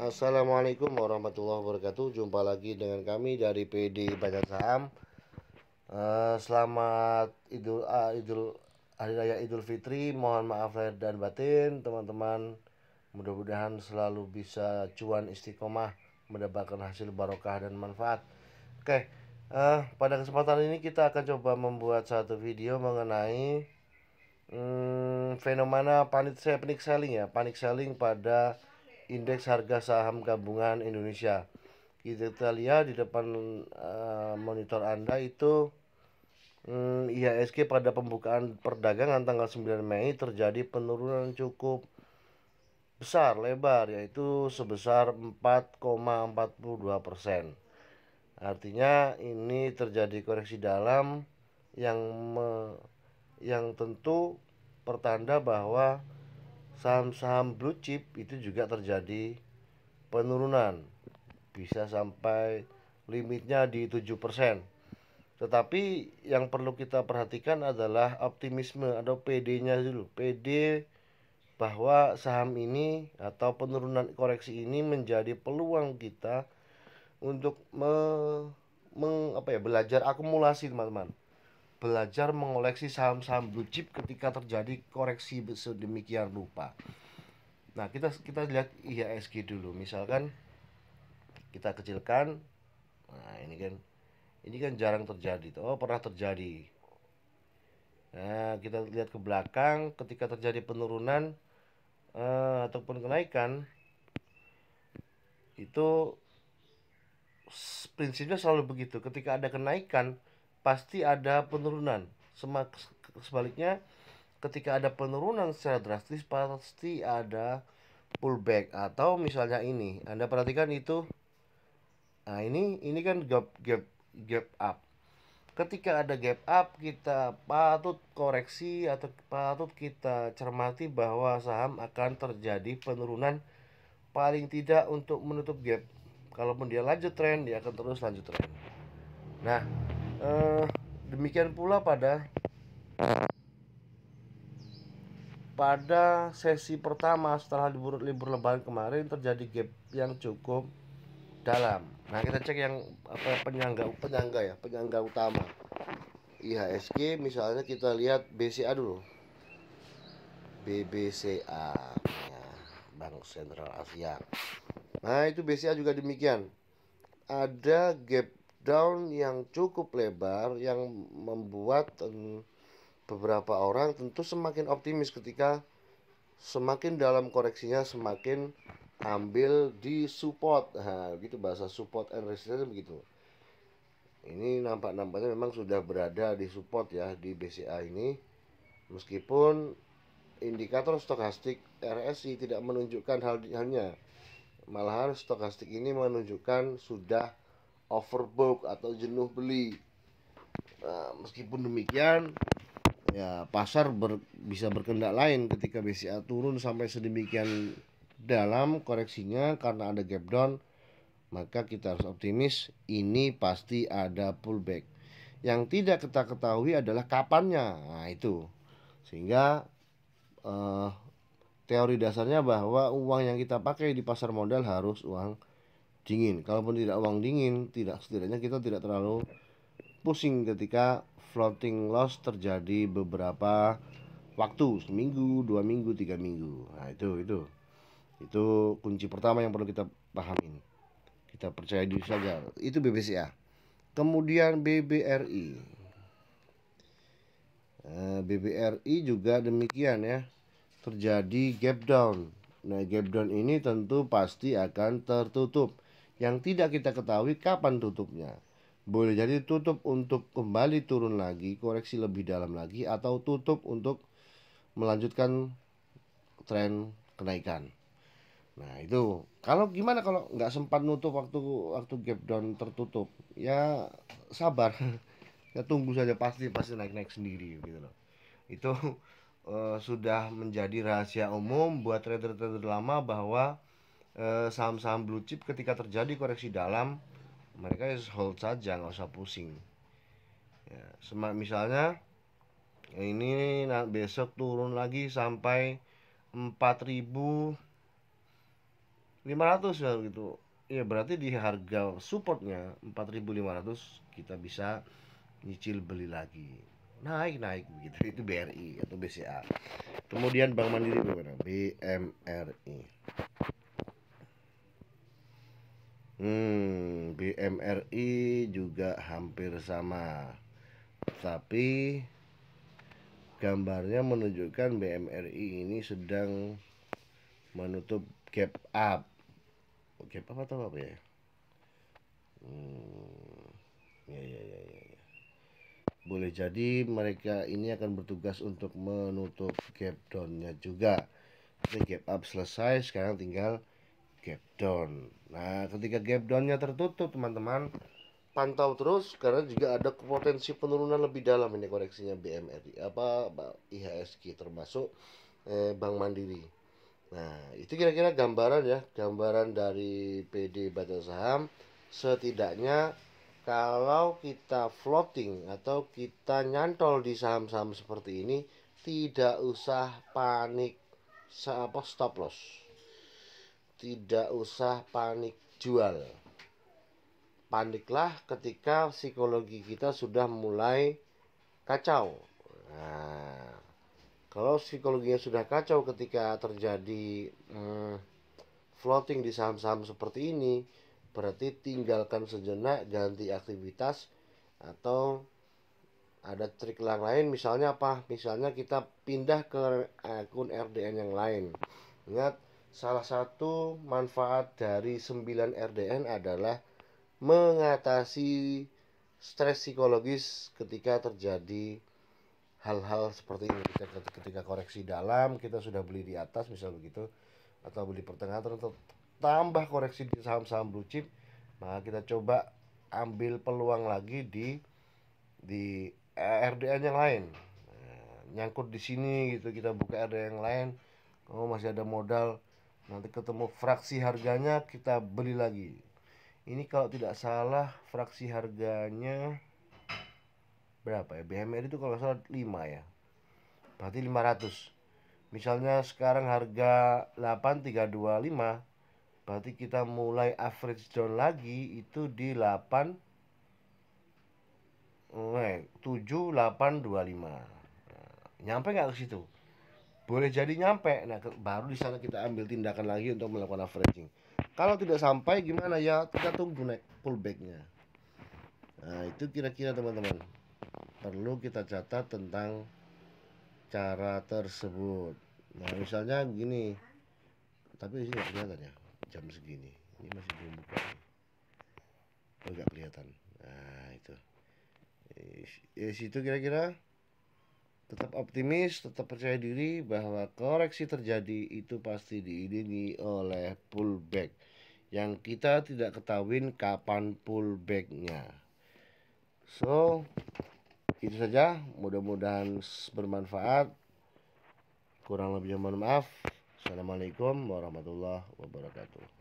Assalamualaikum warahmatullahi wabarakatuh. Jumpa lagi dengan kami dari PD Banyak Saham. Selamat Hari Raya Idul Fitri. Mohon maaf lahir dan batin, teman-teman. Mudah-mudahan selalu bisa cuan istiqomah, mendapatkan hasil barokah dan manfaat. Oke, pada kesempatan ini kita akan coba membuat satu video mengenai fenomena panic selling ya, panic selling pada indeks harga saham gabungan Indonesia. Kita lihat di depan monitor Anda itu IHSG pada pembukaan perdagangan tanggal 9 Mei terjadi penurunan cukup besar lebar, yaitu sebesar 4,42%. Artinya ini terjadi koreksi dalam yang yang tentu pertanda bahwa saham-saham blue chip itu juga terjadi penurunan, bisa sampai limitnya di 7%. Tetapi yang perlu kita perhatikan adalah optimisme atau PD-nya dulu. PD bahwa saham ini atau penurunan koreksi ini menjadi peluang kita untuk belajar akumulasi, teman-teman. Belajar mengoleksi saham-saham blue chip ketika terjadi koreksi sedemikian rupa. Nah, kita lihat IHSG dulu. Misalkan kita kecilkan. Nah, ini kan jarang terjadi. Oh, pernah terjadi. Nah, kita lihat ke belakang ketika terjadi penurunan ataupun kenaikan, itu prinsipnya selalu begitu. Ketika ada kenaikan, pasti ada penurunan. Sebaliknya, ketika ada penurunan secara drastis, pasti ada pullback. Atau misalnya ini, Anda perhatikan itu. Nah, ini kan gap up. Ketika ada gap up, kita patut koreksi atau patut kita cermati bahwa saham akan terjadi penurunan paling tidak untuk menutup gap. Kalaupun dia lanjut tren, dia akan terus lanjut tren. Nah, demikian pula pada sesi pertama setelah libur lebaran kemarin terjadi gap yang cukup dalam. Nah, kita cek yang penyangga utama. IHSG misalnya, kita lihat BCA dulu. BBCA ya, Bank Sentral Asia. Nah, itu BCA juga demikian. Ada gap down yang cukup lebar yang membuat beberapa orang tentu semakin optimis ketika semakin dalam koreksinya, semakin ambil di support. Nah, gitu bahasa support and resistance begitu. Ini nampaknya memang sudah berada di support ya di BCA ini, meskipun indikator stokastik RSI tidak menunjukkan halnya. Malahan stokastik ini menunjukkan sudah overbought atau jenuh beli. Nah, meskipun demikian, ya pasar bisa berkehendak lain ketika BCA turun sampai sedemikian dalam koreksinya karena ada gap down. Maka kita harus optimis, ini pasti ada pullback. Yang tidak kita ketahui adalah kapannya. Nah, itu. Sehingga teori dasarnya bahwa uang yang kita pakai di pasar modal harus uang dingin. Kalaupun tidak uang dingin, setidaknya kita tidak terlalu pusing ketika floating loss terjadi beberapa waktu, seminggu, 2 minggu, 3 minggu. Nah, itu kunci pertama yang perlu kita pahamin. Kita percaya diri saja. Itu BBCA. Kemudian BBRI. BBRI juga demikian ya. Terjadi gap down. Nah, gap down ini tentu pasti akan tertutup. Yang tidak kita ketahui kapan tutupnya. Boleh jadi tutup untuk kembali turun lagi, koreksi lebih dalam lagi, atau tutup untuk melanjutkan tren kenaikan. Nah, itu kalau gimana kalau nggak sempat nutup waktu gap down tertutup, ya sabar. Ya tunggu saja, pasti naik sendiri gitu loh. Itu sudah menjadi rahasia umum buat trader-trader lama bahwa saham-saham blue chip ketika terjadi koreksi dalam, mereka hold saja, nggak usah pusing. Ya, misalnya ini besok turun lagi sampai 4.000 500 ya gitu. Ya berarti di harga supportnya 4.500 kita bisa nyicil beli lagi. Naik begitu. Itu BRI atau BCA. Kemudian Bank Mandiri bagaimana? BMRI. BMRI juga hampir sama. Tapi gambarnya menunjukkan BMRI ini sedang menutup gap up. Gap up atau apa ya? Ya. Boleh jadi mereka ini akan bertugas untuk menutup gap down-nya juga. Jadi gap up selesai, sekarang tinggal gap down. Nah, ketika gap down-nya tertutup, teman-teman, pantau terus karena juga ada potensi penurunan lebih dalam ini koreksinya BMRI IHSG termasuk Bank Mandiri. Nah, itu kira-kira gambaran ya, gambaran dari PD Badan Saham. Setidaknya kalau kita floating atau kita nyantol di saham-saham seperti ini, tidak usah panik stop loss. Tidak usah panik jual. Paniklah ketika psikologi kita sudah mulai kacau. Nah, kalau psikologinya sudah kacau ketika terjadi floating di saham-saham seperti ini, berarti tinggalkan sejenak, ganti aktivitas, atau ada trik lain, misalnya apa? Misalnya kita pindah ke akun RDN yang lain. Ingat, salah satu manfaat dari 9 RDN adalah mengatasi stres psikologis ketika terjadi hal-hal seperti ini. Ketika koreksi dalam, kita sudah beli di atas misal begitu, atau beli pertengahan untuk tambah koreksi di saham-saham blue chip, maka kita coba ambil peluang lagi di RDN yang lain. Nyangkut di sini gitu, kita buka RDN yang lain, masih ada modal, nanti ketemu fraksi harganya kita beli lagi. Ini kalau tidak salah fraksi harganya berapa ya? BMR itu kalau salah 5 ya. Berarti 500. Misalnya sekarang harga 8325, berarti kita mulai average down lagi itu di 7825. Nyampe nggak ke situ? Boleh jadi nyampe. Nah, baru di sana kita ambil tindakan lagi untuk melakukan averaging. Kalau tidak sampai gimana ya? Kita tunggu naik pullbacknya. Nah, itu kira-kira teman-teman perlu kita catat tentang cara tersebut. Nah, misalnya begini, tapi di sini nggak kelihatan ya jam segini. Ini masih belum buka nih. Oh, nggak kelihatan. Nah, itu. Situ kira-kira tetap optimis, tetap percaya diri bahwa koreksi terjadi itu pasti diiringi oleh pullback yang kita tidak ketahui kapan pullbacknya. So, itu saja, mudah-mudahan bermanfaat. Kurang lebihnya mohon maaf. Assalamualaikum warahmatullahi wabarakatuh.